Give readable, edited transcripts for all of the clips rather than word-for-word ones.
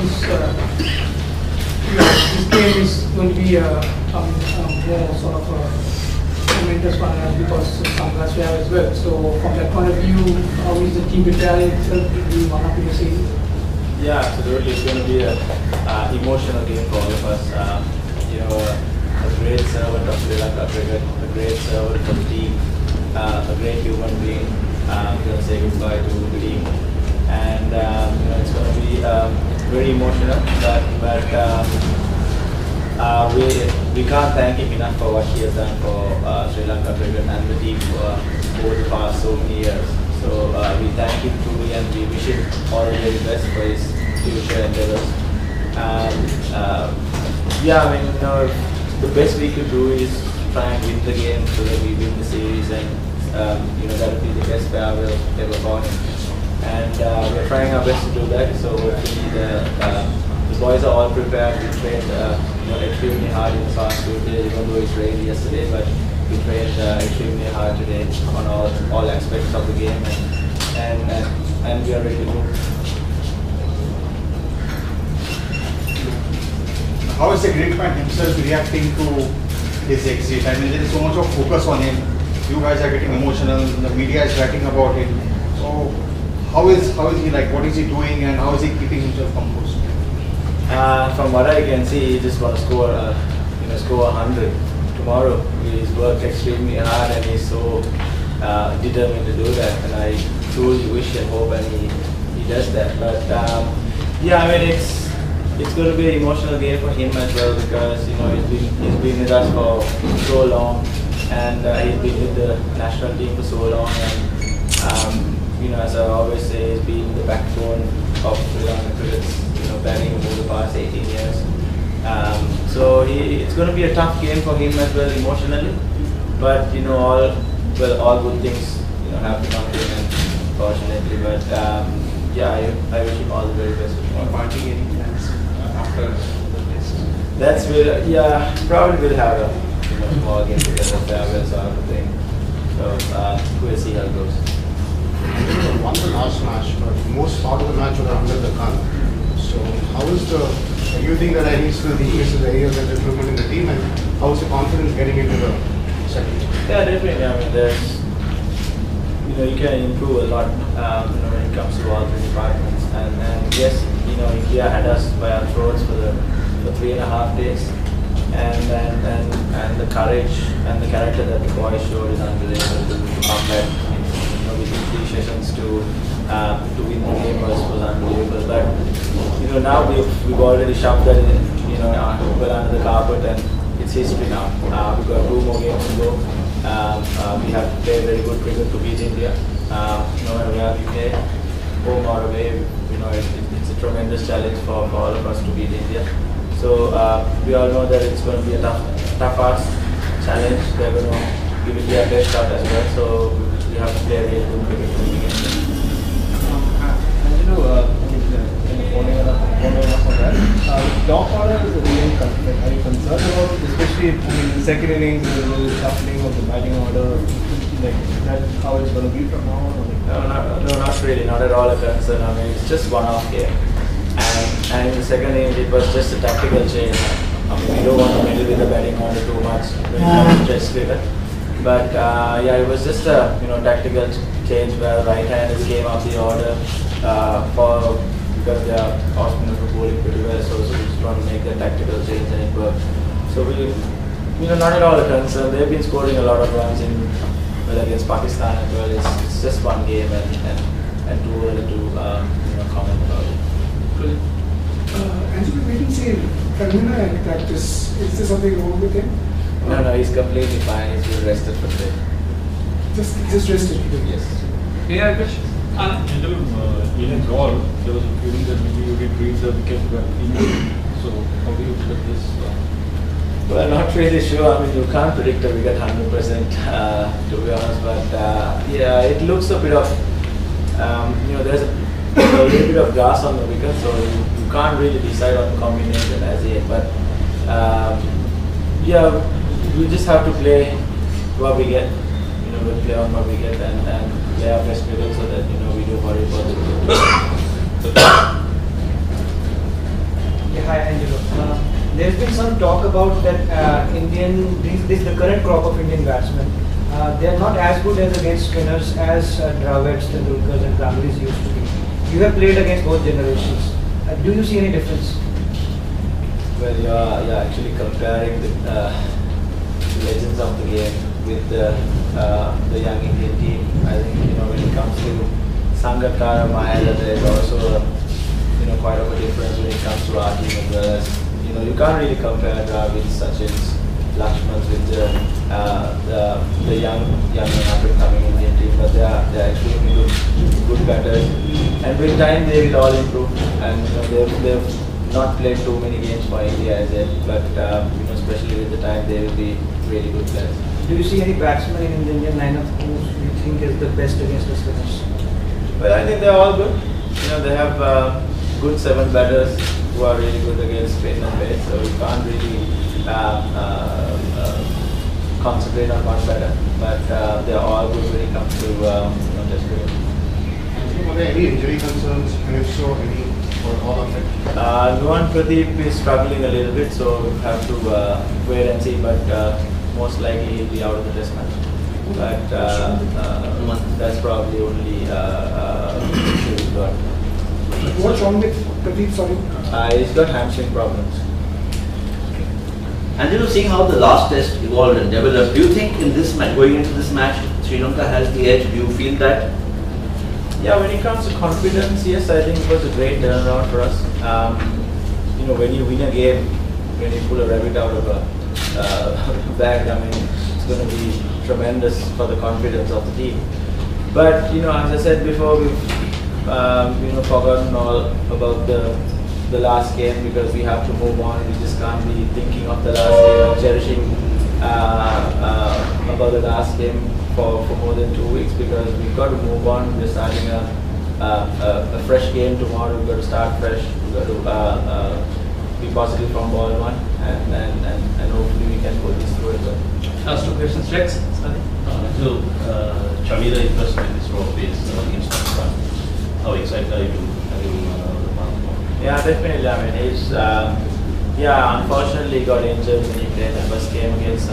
this this game is going to be more sort of a momentous one because Sunglass we have as well. So from that point of view, how is the team preparing itself to be one of the series? Yeah, absolutely. It's going to be an emotional game for all of us. You know, a great servant of Sri Lanka cricket, a great servant for the team, a great human being. We're going to say goodbye to the team, and you know, it's going to be very emotional. But we can't thank him enough for what he has done for Sri Lanka cricket and the team over the past so many years. So we thank him truly, and we wish him all the very best for his future endeavors. Yeah, I mean, you know, the best we could do is try and win the game so that we win the series, and you know, that would be the best farewell ever for him. And we're trying our best to do that. So hopefully the boys are all prepared. We trained you know, extremely hard in the past 2 days, even though it rained yesterday, but we trained extremely hard today on all aspects of the game, and we are ready to go. How is the great man himself reacting to his exit? I mean, there is so much of focus on him. You guys are getting emotional. The media is writing about him. So, how is he like? What is he doing, and how is he keeping himself composed? From what I can see, he just want to score, you know, score 100 tomorrow. He's worked extremely hard, and he's so determined to do that. And I truly wish and hope, and he does that. But yeah, I mean, it's going to be an emotional game for him as well, because you know he's been with us for so long, and he's been with the national team for so long, and you know, as I always say, he's been the backbone of Sri Lanka cricket, you know, batting over the past 18 years. So it's going to be a tough game for him as well emotionally, but you know, all good things, you know, have to come to an end, fortunately. But yeah, I wish him all the very best. Party any plans after the test? That's yeah, probably we'll have a small game together, farewell sort of thing. So we'll see how it goes. You won the last match, but most part of the match was under the gun. So how is do you think that needs to increase the areas of improvement in the team, and how is the confidence getting into the second? Yeah, definitely. I mean, there's, you know, you can improve a lot, you know, when it comes to all three departments. And yes, you know, India had us by our throats for 3.5 days, and the courage and the character that the boys showed is unbelievable. To come back, you know, within 3 sessions to win the game was unbelievable. But you know, now we've already shoved that in, you know, well under the carpet, and it's history now. We've got 2 more games to go. We have to play very good cricket to beat India. No matter where we play, home or away, you know, it's a tremendous challenge for all of us to beat India. So we all know that it's going to be a tough ask challenge. They're going to give it their best shot as well. So we have to play a really good cricket to win against them. And you know, following up on that, top order is a real conflict. Are you concerned about it, especially in the second innings, the shuffling of the batting order, like that, how it's going to be from now on? No, not really, not at all a concern. I mean, it's just one-off game. And in the second innings, it was just a tactical change. I mean, we don't want to meddle with the batting order too much when it comes to Test cricket. But yeah, it was just a tactical change where right-handers came up the order because they are off-spinners were bowling pretty well. So we just want to make that tactical change, and it worked. So we, not at all a concern. They've been scoring a lot of runs against Pakistan as well. It's just one game, and too early to comment about it. Angelo, we can see Karmina in practice. Is there something wrong with him? No, he's completely fine. He's been rested for today. Just rested. Yes. Yeah, in his role, there was a feeling that maybe you did read the wicket well. So how do you look at this? Well, not really sure. I mean, you can't predict a wicket 100%, to be honest. But yeah, it looks a bit of, there's a little bit of grass on the wicket, so you can't really decide on the combination as yet. But yeah, we just have to play what we get. We'll play on what we get and play our best cricket so that we do worry about the there's been some talk about that the current crop of Indian batsmen. They are not as good as against spinners as Dravids, Tendulkars and Ganglis used to be. You have played against both generations. Do you see any difference? Well, you're actually comparing the legends of the game with the young Indian team. I think when it comes to Sangakkara, Mahela, there's also quite of a difference when it comes to our team as well as you can't really compare Dravids, Sachins, Lakshmans with the young and up and coming Indian team, but they're extremely good batters, and with time they will all improve, and they've not played too many games for India as yet, but especially with the time they will be really good players. Do you see any batsman in the Indian lineup who you think is the best against the spinners? Well, I think they're all good. They have good 7 batters who are really good against spin and pace, so you can't really concentrate on one batter. But they're all good when it comes to test cricket. Are there any injury concerns, and if so, any or all of it? Nuwan Pradeep is struggling a little bit, so we have to wait and see. But most likely he'll be out of the test match. But that's probably only issue we've got. What's wrong with Pradeep, sorry? He's got hamstring problems. And seeing how the last test evolved and developed, do you think in this match, going into this match, Sri Lanka has the edge? Do you feel that? Yeah, when it comes to confidence, yes, I think it was a great turnaround for us. When you win a game, when you pull a rabbit out of a bag, I mean, it's going to be tremendous for the confidence of the team. But as I said before, we've forgotten all about the last game because we have to move on. We just can't be thinking of the last game and cherishing about the last game for more than 2 weeks because we've got to move on. We're starting a fresh game tomorrow. We've got to start fresh. We've got to be positive from ball 1 and hopefully we can pull this through as well. Last 2 questions, Rex. So, Chamila impressed with this raw pace against Pakistan. How excited are you to have him Yeah, definitely. I mean, he's unfortunately got injured when he played the first game against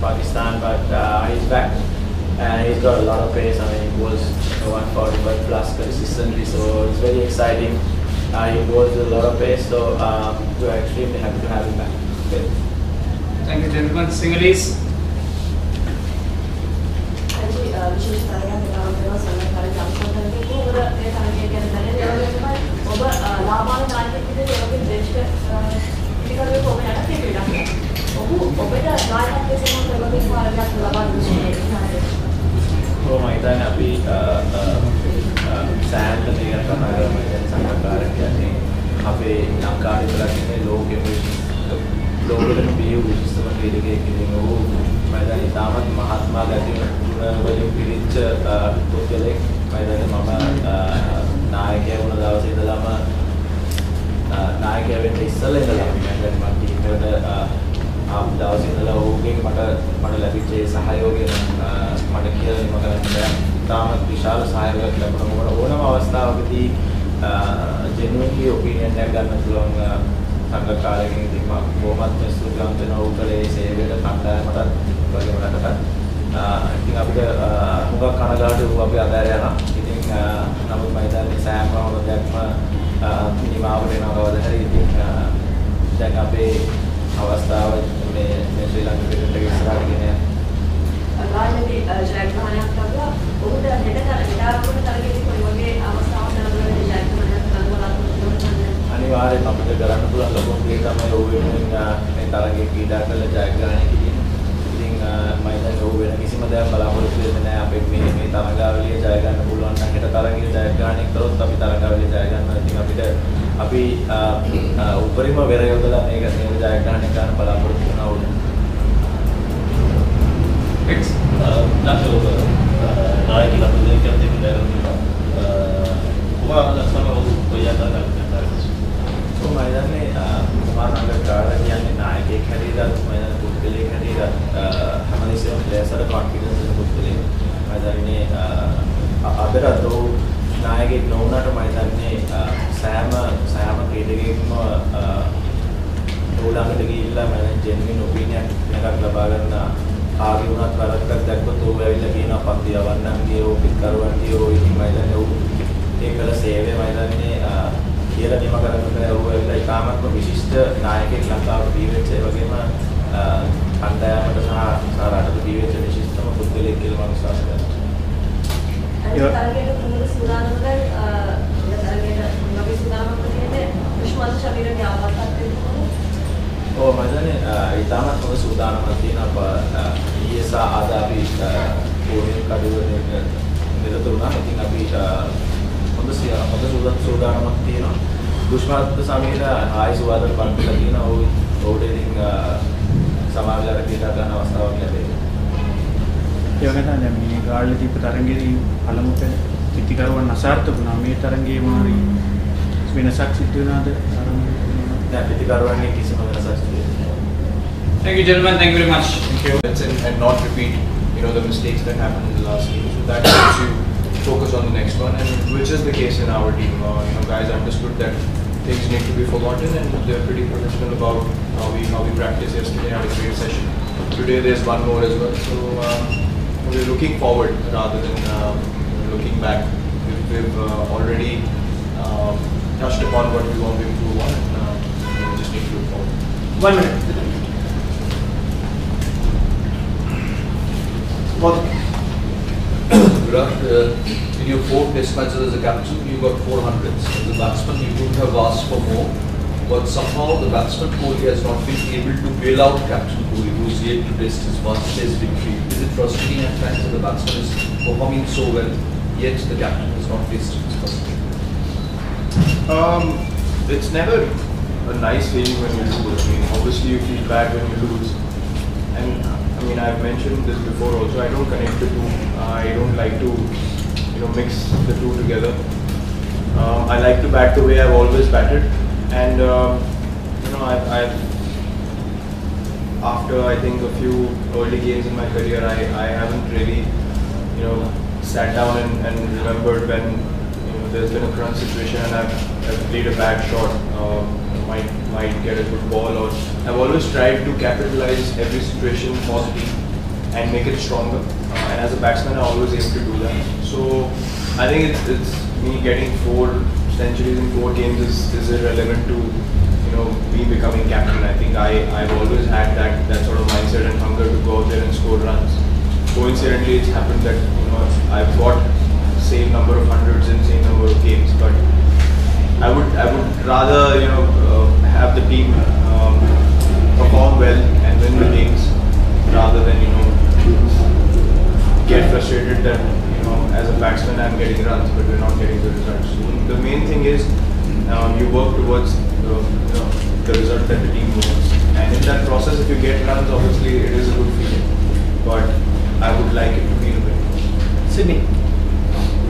Pakistan, but he's back and he's got a lot of pace. I mean, he goes 145 plus consistently, so it's very exciting. He goes with a lot of pace, so we're extremely happy to have him back. Okay. Thank you, gentlemen. Sinhalese. So my time අපි සෑහෙන දෙයක් කතා කරමු දැන් සංගකාරක කියන්නේ අපේ ලංකාවේ විතරක් නෙමෙයි ලෝකෙට බියු විශේෂම ක්‍රීඩකයෙක් ඉතින් ඔහු මම දැන් ඉතාමත් මහත්මා ගැති ගුණ වලින් පිරිච්ච පුද්ගලෙක් මම නායකයා වුණ දවසේ ඉඳලම නායකයා වෙන්න ඉස්සෙල්ලා ඉඳලා මම දැන් මම ටීම් එකට ආපු දවසේ ඉඳලා ඔහුගෙන් මට ලැබිච්ච සහයෝගය මට කියලා මම කරන්නේ ඉතාමත් විශාල සහයෝගයක් ලැබුණා. ඕනම අවස්ථාවකදී ජෙනුයින්ලි ඔපිනියන් එකක් ගන්න පුළුවන් සංගකාරකෙන් ඉතින් මම බොහොමත් ස්තුතිවන්ත වෙනවා උකලේ සේවයට කණ්ඩායමටත් වගේම රටටත්. ඉතින් අපිට හුඟක් කනගාටු අපි අදාර යනවා. ඉතින් නමුත් මම හිතන්නේ සෑම මොහොතක්ම නිමාවට එනවා කවදා හරි. ඉතින් දැන් අපේ අවස්ථාව මේ ශ්‍රී ලංකා ක්‍රිකට් එක ඉස්සරහට ගෙන යනවා. රාජ්‍යයේ ජයග්‍රහණයක් කරලා ඔහුට හෙටකරගෙන තරගෙදී කොයි වගේ අවස්ථාවක් ලැබුණාද ජයග්‍රහණයක් කරනවා අනිවාර්යයෙන් අපිට කරන්න පුළුවන් ලොකුම දේ තමයි ඔහු වෙනුවෙන් මේ තරගයේ ක්‍රීඩා කරලා ජයග්‍රහණය කිරීම. ඉතින් මම හිතන්නේ ඔහු වෙන කිසිම දෙයක් බලාපොරොත්තු වෙන්නේ නැහැ. අපි මේ තරගාවලිය ජය ගන්න පුළුවන් නම් හෙට තරගයේ ජයග්‍රහණය කරොත් අපි තරගාවලිය ජය ගන්නවා. ඉතින් අපි උපරිම වෙර යොදලා මේක ජයග්‍රහණය කරන්න බලාපොරොත්තු වෙනවා ඕනේ. नायक की लंबी करते हुए हुआ लक्षण में वो कोई जाता है तो मैदान में हमारा अगर कार्ड यानी नायक एक खरीदा तो मैदान खुद के लिए खरीदा हमारे से प्लेयर सारा कॉन्फिडेंस है खुद के लिए मैदान में अगर तो नायक एक नौना तो मैदान में सैम क्रीडा गेम ළඟට ගිහිල්ලා මම ජෙන්වින් ඔපිනියන් එකක් ලබා ගන්න ආගේ වුණත් වැරද්දක් දැක්කොත් ਉਹ ඇවිල්ලා කියනවා පන්ති යවන්නන්ගේ ඕ පිටකරවන්ගේ ඕ ඉතින් මම හිතන්නේ ਉਹ ඒකල සේවය මම හිතන්නේ කියලා නිම කරන්න බෑ ਉਹ ඇවිල්ලා ඉතාමත්ම විශිෂ්ට නායකයෙක් ලංකාවට දී වෙච්ච ඒ වගේම කණ්ඩායමට සහ රටට දී වෙච්ච විශිෂ්ටම පුද්ගලයෙක් කියලා මම විශ්වාස කරනවා. තරගයට මුල සූදානම්ද තරගයට මොනවගේ සූදානම්ද කියන්නේ විශ්වාස ශරීරයේ ආවර්තයක් වෙනවා. ඔව් මම හිතන්නේ ඉතාමත් හොඳ සූදානමක් තියෙනවා ඊයේ සහ අද අපි පොලිස් කඩුවේ නිරත වුණා. ඉතින් අපි හොඳ සූදානමක් තියෙනවා. දුෂ්මත් සමීර ආයි සුවාදට පන්තිලා තියෙනවා. ඔව් ඉතින් සමාජාචාර කියලා ගන්න අවස්ථාවක් ලැබෙයි. ඒ වගේ තමයි මේ ගාල්ල දීප තරංගයේ පළමු පිටිකරුවන් අසාර්ථක වුණා. මේ තරංගයේ මොනවාරි වෙනසක් සිද්ධ වෙනවද? නෑ පිටිකරුවන්ගේ කිසිම වෙනසක් සිද්ධ වෙන්නේ නෑ. Thank you, gentlemen. Thank you very much. Thank you. And not repeat, the mistakes that happened in the last game. So that helps you focus on the next one, and which is the case in our team. Guys understood that things need to be forgotten, and they're pretty professional about how we practiced yesterday. Had a great session. Today there's one more as well. So we're looking forward rather than looking back. We've already touched upon what we want to improve on, and we just need to look forward. 1 minute. Virat, in your 4 test matches as a captain, you got 400s. As a batsman, you couldn't have asked for more. But somehow the batsman Kohli has not been able to bail out Captain Kohli, who is yet to test his first test victory. Is it frustrating at times that the batsman is performing so well, yet the captain has not tasted his first victory? It's never a nice feeling when you lose. Obviously you feel bad when you lose. And I've mentioned this before also, I don't connect the two. I don't like to, mix the two together. I like to bat the way I've always batted. And, I've after I think a few early games in my career, I haven't really, sat down and remembered when, there's been a crunch situation and I've played a bad shot, might get a good ball, or I've always tried to capitalize every situation positive and make it stronger. And as a batsman, I always aim to do that. So I think it's me getting 4 centuries in 4 games is irrelevant to me becoming captain. I think I've always had that sort of mindset and hunger to go out there and score runs. Coincidentally, it's happened that I've got same number of hundreds in same number of games, but I would rather have the team perform well and win the games rather than get frustrated that as a batsman I'm getting runs but we're not getting the results. So the main thing is you work towards the result that the team wants, and in that process if you get runs, obviously it is a good feeling, but I would like it to be a win. Sydney.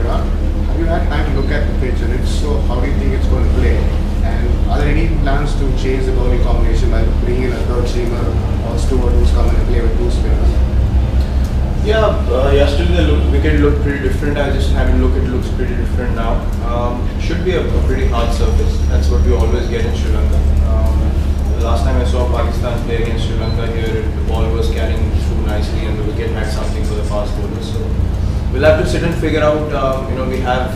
Have you had time to look at the pitch, and if so, how do you think it's going to play? And are there any plans to change the bowling combination by bringing in a third seamer or Stewart who's coming and play with 2 spinners? Yeah, yesterday the wicket looked pretty different. I just had a look, it looks pretty different now. Should be a pretty hard surface. That's what we always get in Sri Lanka. The last time I saw Pakistan play against Sri Lanka here, the ball was carrying through nicely and the wicket had something for the fast bowlers. So we'll have to sit and figure out, we have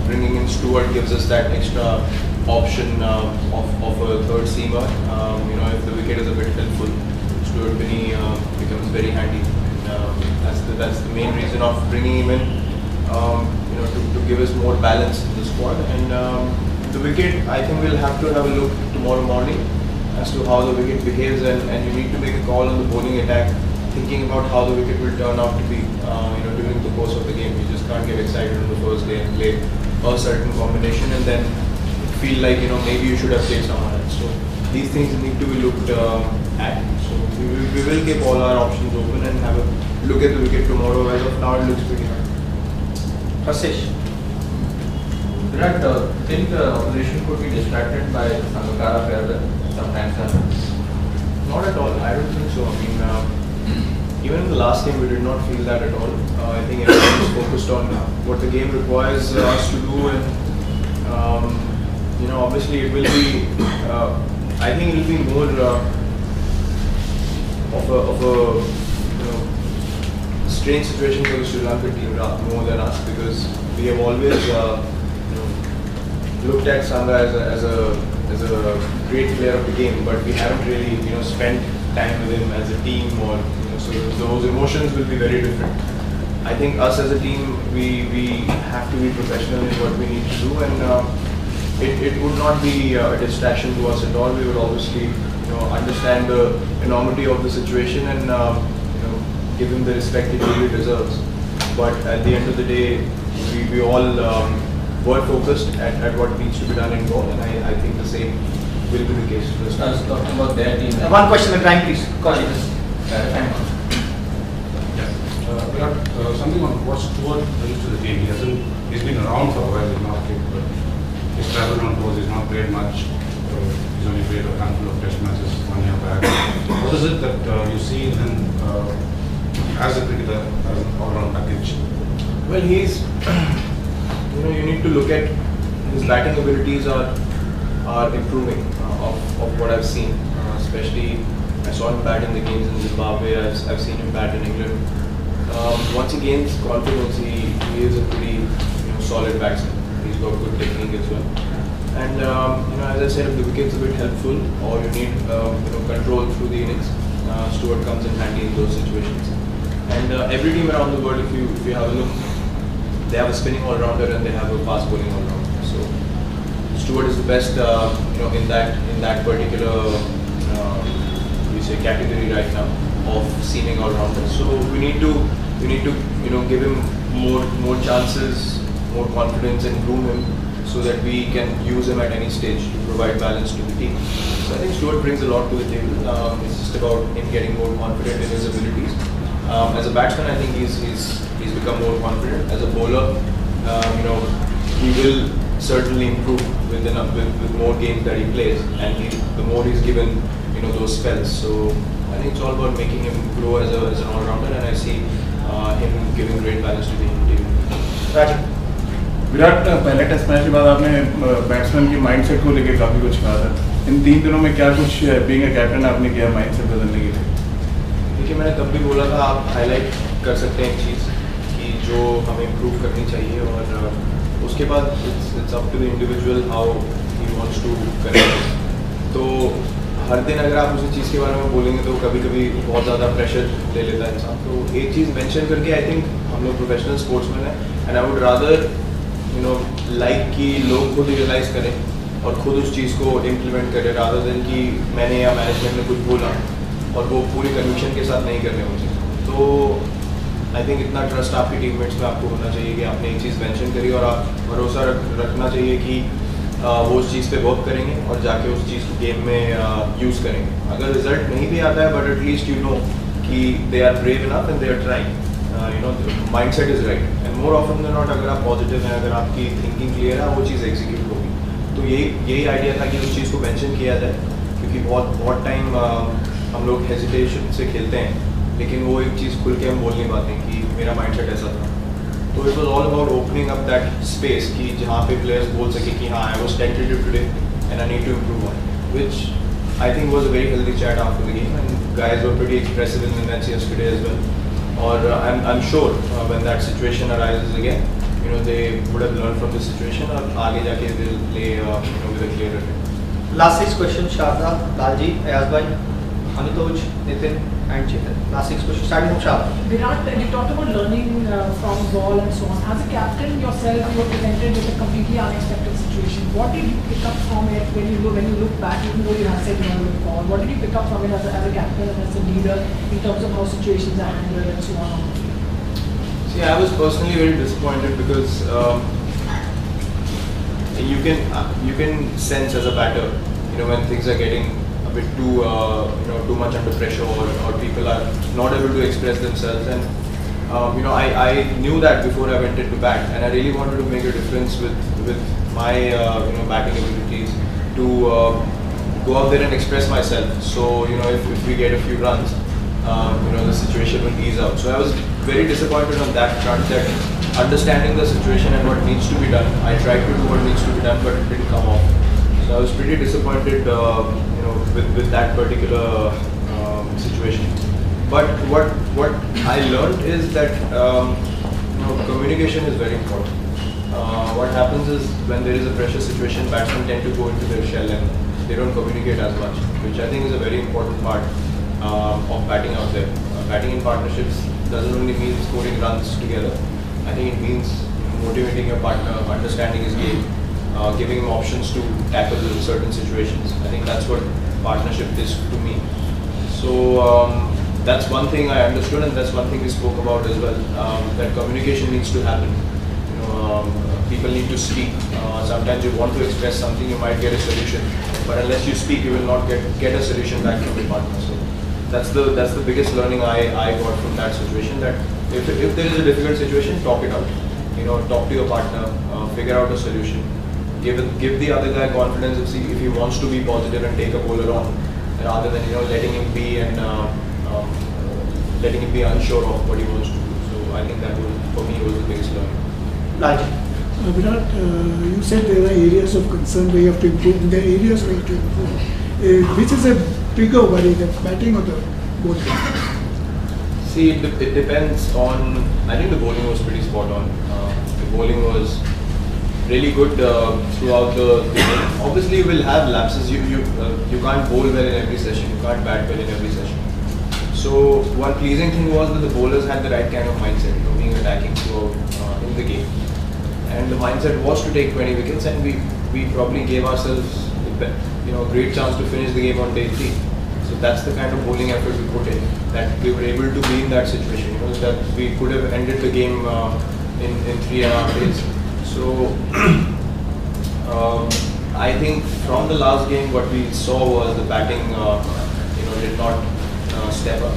bringing in Stewart gives us that extra option of a third seamer. If the wicket is a bit helpful, Stewart Binney becomes very handy. That's the main reason of bringing him in, to give us more balance in the squad. And the wicket, I think we'll have to have a look tomorrow morning as to how the wicket behaves, and you need to make a call on the bowling attack, thinking about how the wicket will turn out to be, during the course of the game. You just can't get excited on the first day and play a certain combination and then feel like, maybe you should have played someone else. So these things need to be looked at. So we will keep all our options open and have a look at the wicket tomorrow. As of now, it looks pretty hard. Rasesh. Virat, think the opposition could be distracted by Sangakkara failure sometimes? Not at all. I don't think so. Even in the last game, we did not feel that at all. I think everyone is focused on what the game requires us to do, and obviously it will be I think it will be more of a strange situation for the Sri Lankan team more than us, because we have always looked at Sangha as a great player of the game, but we haven't really spent time with him as a team, or so those emotions will be very different. I think us as a team, we have to be professional in what we need to do, and it would not be a distraction to us at all. We would obviously understand the enormity of the situation and give him the respect he really deserves. But at the end of the day, we all were focused at what needs to be done in goal, and I think the same will be the case. I was talking about their team. One question at a time, please. Something on what Stuart brings to the team. He's been around for a while in market, but he's travelled on tours. He's not played much. He's only played a handful of test matches 1 year back. What is it that you see in him as a cricketer, as an all-round package? Well, he's you need to look at his batting abilities are improving of what I've seen. Especially, I saw him bat in the games in Zimbabwe. I've seen him bat in England. Once he gains confidence, he is a pretty solid batsman. He's got good technique as well. And as I said, if the wicket's a bit helpful, or you need control through the innings, Stuart comes in handy in those situations. And every team around the world, if you have a look, they have a spinning all-rounder and they have a fast bowling all-rounder. So Stuart is the best in that particular category right now of seaming all-rounders. So we need to give him more chances, more confidence, and groom him so that we can use him at any stage to provide balance to the team. So I think Stuart brings a lot to the table. It's just about him getting more confident in his abilities. As a batsman, I think he's become more confident. As a bowler, he will certainly improve with more games that he plays, and the more he's given those spells. So I think it's all about making him grow as an all-rounder, and I see him giving great balance to the team. Rajan. Virat पहले test match के बाद आपने batsman की mindset को लेकर काफ़ी कुछ कहा था. इन 3 दिनों में क्या कुछ बीइंग अ कैप्टन आपने किया माइंडसेट बदलने के लिए? देखिए, मैंने तब भी बोला था, आप हाईलाइट कर सकते हैं एक चीज़ कि जो हमें इम्प्रूव करनी चाहिए, और उसके बाद it's up to the individual how he wants to correct. तो हर दिन अगर आप उसी चीज़ के बारे में बोलेंगे तो कभी कभी बहुत ज़्यादा प्रेशर ले लेता है इंसान. तो एक चीज़ मेंशन करके आई थिंक हम लोग प्रोफेशनल स्पोर्ट्समैन हैं, and I would rather like कि लोग खुद रियलाइज़ करें और खुद उस चीज़ को इम्प्लीमेंट करें, रादर देन कि मैंने या मैनेजमेंट ने कुछ बोला और वो पूरी कन्विक्शन के साथ नहीं करने मुझे. तो आई थिंक इतना ट्रस्ट आपके टीममेट्स में आपको होना चाहिए कि आपने एक चीज़ मेंशन करी और आप भरोसा रखना चाहिए कि वो उस चीज़ पे वर्क करेंगे और जाके उस चीज़ को गेम में यूज़ करेंगे. अगर रिजल्ट नहीं भी आता है, बट एटलीस्ट कि they are brave enough and they are trying, mindset is right, and more often than not अगर आप पॉजिटिव हैं, अगर आपकी थिंकिंग क्लियर है, वो चीज़ एग्जीक्यूट होगी. तो यही आइडिया था कि उस चीज़ को मेंशन किया जाए, क्योंकि बहुत टाइम हम लोग हेजिटेशन से खेलते हैं, लेकिन वो एक चीज़ खुल के हम बोल नहीं पाते कि मेरा माइंडसेट ऐसा था. तो it was all about opening up that space कि जहाँ पे प्लेयर्स बोल सके कि हाँ, I was tentative today and I need to improve on, which I think was a very healthy chat after the game, and guys were pretty expressive in the match yesterday as well. और I am sure when that situation arises again, they would have learned from this situation और आगे जाके they will play with a clearer head. Last 6 questions, Sharda, Lalji, Ayaz bhai, Amitoj, Nitin and Chetan. Last 6 questions, starting from Sharda. Virat, you talked about learning from ball and so on. As a captain yourself, you were presented with a completely unexpected situation. What did you pick up from it when you look back, even though you have said you want to call? What did you pick up from it as a captain and as a leader in terms of how situations are handled and so on? See, I was personally very disappointed because you can sense as a batter, when things are getting a bit too much under pressure, or people are not able to express themselves, and I knew that before I went into bat, and I really wanted to make a difference with my batting abilities to go out there and express myself. So if we get a few runs, the situation will ease out. So I was very disappointed on that front, that understanding the situation and what needs to be done, I tried to do what needs to be done, but it didn't come off. So I was pretty disappointed, with that particular situation. But what I learned is that communication is very important. What happens is when there is a pressure situation, batsmen tend to go into their shell and they don't communicate as much, which I think is a very important part of batting out there. Batting in partnerships doesn't only mean scoring runs together. I think it means motivating your partner, understanding his game, giving him options to tackle certain situations. I think that's what partnership is to me. So that's one thing I understood, and that's one thing we spoke about as well. That communication needs to happen. People need to speak. Sometimes you want to express something, you might get a solution, but unless you speak, you will not get a solution back from your partner. So that's the biggest learning I got from that situation. That if there is a difficult situation, talk it out. Talk to your partner, figure out a solution. Give the other guy confidence if he wants to be positive and take a bowler on, rather than letting him be and letting him be unsure of what he wants to do. So I think that for me was the biggest learning. Virat, you said there are areas of concern where you have to improve. There are areas where you have to improve. Which is a bigger worry, the batting or the bowling? See, it depends on. I think the bowling was pretty spot on. The bowling was really good throughout the game. Obviously, you will have lapses. You can't bowl well in every session. You can't bat well in every session. So one pleasing thing was that the bowlers had the right kind of mindset, being attacking throughout in the game. And the mindset was to take 20 wickets, and we probably gave ourselves a great chance to finish the game on day 3. So that's the kind of bowling effort we put in, that we were able to be in that situation. That we could have ended the game in 3.5 days. So I think from the last game, what we saw was the batting, did not step up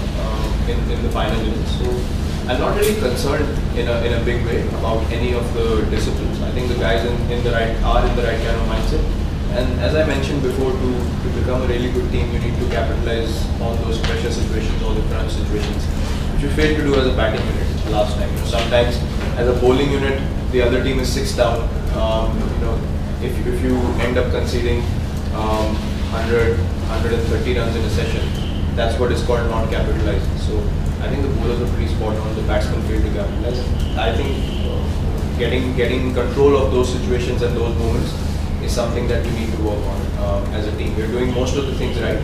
in the final innings. So I'm not really concerned in a big way about any of the disciplines. I think the guys are in the right kind of mindset. And as I mentioned before, to become a really good team, you need to capitalize on those pressure situations or the crunch situations, which we failed to do as a batting unit last time. Sometimes as a bowling unit, the other team is 6 down. If you end up conceding 100, 130 runs in a session, that's what is called not capitalizing. So I think the bowlers are pretty spot on. The batsmen failed to capitalize. I think getting control of those situations and those moments is something that we need to work on as a team. We're doing most of the things right,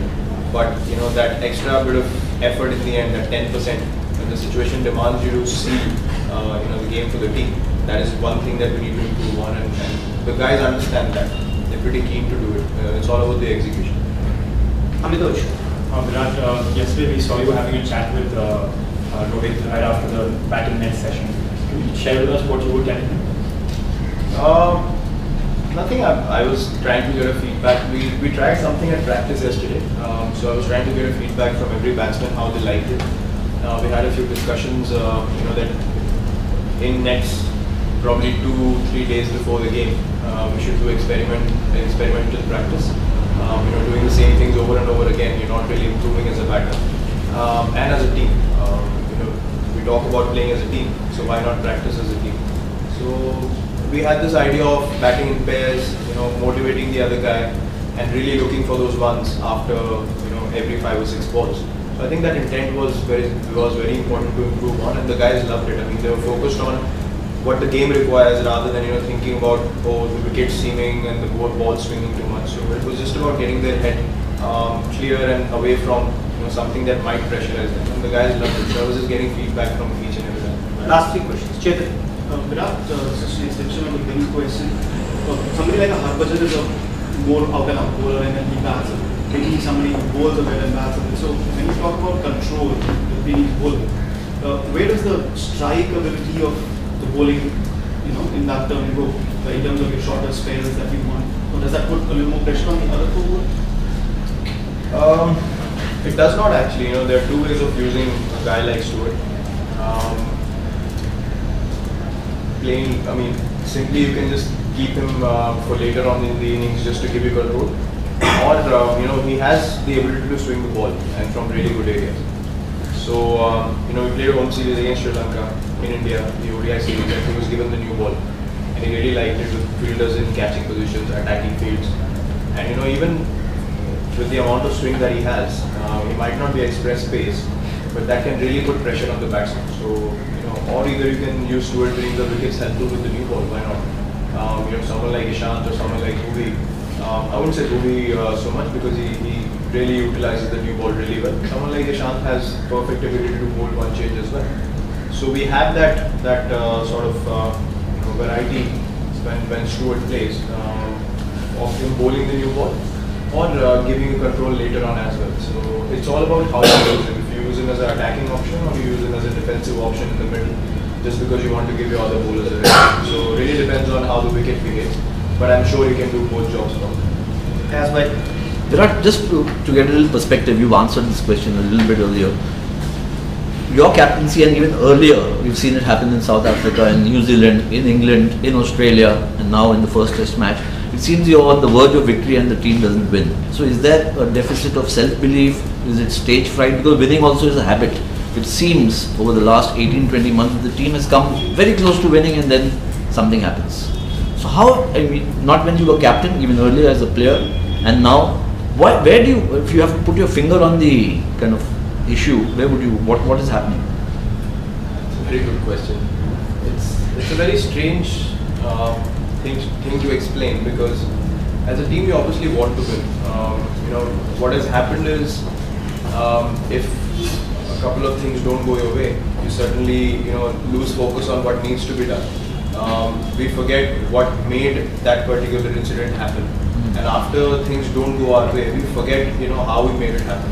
but that extra bit of effort in the end, that 10%, when the situation demands you to see the game for the team, that is one thing that we need to improve on, and the guys understand that. They're pretty keen to do it. It's all about the execution. Amitosh. Virat, yesterday we saw you having a chat with Rohit right after the batting net session. Can you share with us what you were telling him? Nothing. I was trying to get a feedback. We tried something at practice yesterday. So I was trying to get a feedback from every batsman how they liked it. We had a few discussions. That in next probably 2-3 days before the game, we should do experimental practice. Doing the same things over and over again, you're not really improving as a batter. And as a team, we talk about playing as a team, so why not practice as a team? So we had this idea of batting in pairs, motivating the other guy, and really looking for those runs after every 5 or 6 balls. So I think that intent was very important to improve on, and the guys loved it. I mean, they were focused on what the game requires rather than thinking about the wicket seaming and the ball swinging too much. So it was just about getting their head clear and away from something that might pressurize them. And the guys loved it. So I was just getting feedback from each and every guy. Last 3 questions. Chetan. Virat, just an extension of the previous question. Somebody like a Harbhajan is a more out and out bowler, and then he bats. Maybe somebody who bowls a bit and bats a bit. So when you talk about control being bowling, where does the strike ability of the bowling, in that term go, in terms of your shorter spells that you want? Or does that put a little more pressure on the other bowler? It does not actually. There are 2 ways of using a guy like Stewart. Simply you can just keep him for later on in the innings just to give you control. Or, he has the ability to swing the ball and from really good areas. So, we played a home series against Sri Lanka in India, the ODI series, and he was given the new ball. And he really liked it with fielders in catching positions, attacking fields. And you know, even with the amount of swing that he has, he might not be express pace, but that can really put pressure on the batsman. So you know, or either you can use Stuart bringing the wickets helpful with the new ball. Why not? You know, someone like Ishant or someone like Bhuvi. I wouldn't say Bhuvi so much because he really utilizes the new ball really well. Someone like Ishant has perfect ability to hold one change as well. So we have that sort of you know, variety when Stuart plays of him bowling the new ball or giving you control later on as well. So it's all about how you use it. If you use him as an attacking option or you use him as a defensive option in the middle, just because you want to give your other bowlers a rest. So it really depends on how the wicket behaves. But I'm sure he can do both jobs properly. As well. Virat, just to get a little perspective, you've answered this question a little bit earlier. Your captaincy, and even earlier, we've seen it happen in South Africa, in New Zealand, in England, in Australia, and now in the first Test match. It seems you're on the verge of victory and the team doesn't win. So is there a deficit of self-belief? Is it stage fright? Because winning also is a habit. It seems over the last 18-20 months, the team has come very close to winning and then something happens. So how, I mean, not when you were captain, even earlier as a player, and now, where do you, if you have to put your finger on the kind of issue, where would you, what is happening? It's a very good question. It's a very strange thing to explain because as a team we obviously want to win. You know, what has happened is if a couple of things don't go your way, you certainly, you know, lose focus on what needs to be done. We forget what made that particular incident happen, and after things don't go our way, we forget, you know, how we made it happen.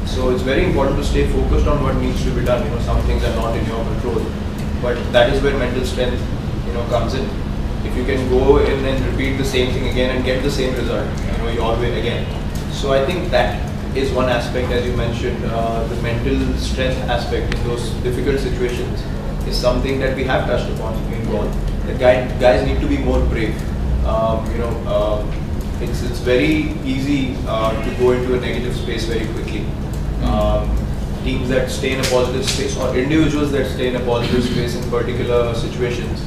So it's very important to stay focused on what needs to be done. You know, some things are not in your control, but that is where mental strength, you know, comes in. If you can go in and repeat the same thing again and get the same result, you know, your way again. So I think that is one aspect, as you mentioned, the mental strength aspect in those difficult situations is something that we have touched upon in golf. That guys need to be more brave. You know, it's very easy to go into a negative space very quickly. Teams that stay in a positive space or individuals that stay in a positive space in particular situations,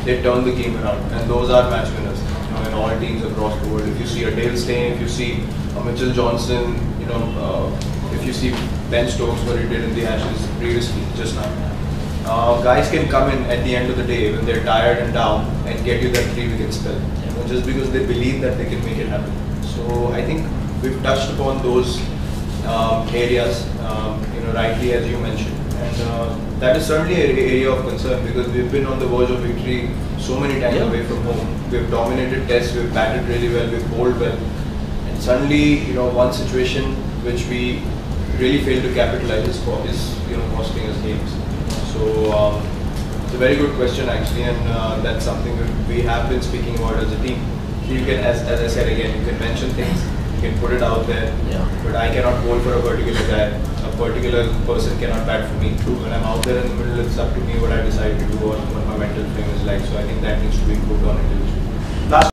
they turn the game around, and those are match winners, you know, in all teams across the world. If you see a Dale Steyn, if you see a Mitchell Johnson, you know, if you see Ben Stokes, what he did in the Ashes previously, just now, guys can come in at the end of the day when they're tired and down and get you that 3-wicket spell, you know, just because they believe that they can make it happen. So I think we've touched upon those areas, you know, rightly as you mentioned. And that is certainly an area of concern because we've been on the verge of victory so many times away from home. We've dominated tests, we've batted really well, we've bowled well. And suddenly, you know, one situation which we really failed to capitalize is you know, costing us games. So it's a very good question actually, and that's something that we have been speaking about as a team. You can, as I said again, you can mention things, you can put it out there, but I cannot bowl for a particular guy. A particular person cannot bat for me. When I'm out there in the middle, it's up to me what I decide to do or what my mental frame is like. So I think that needs to be improved on individually.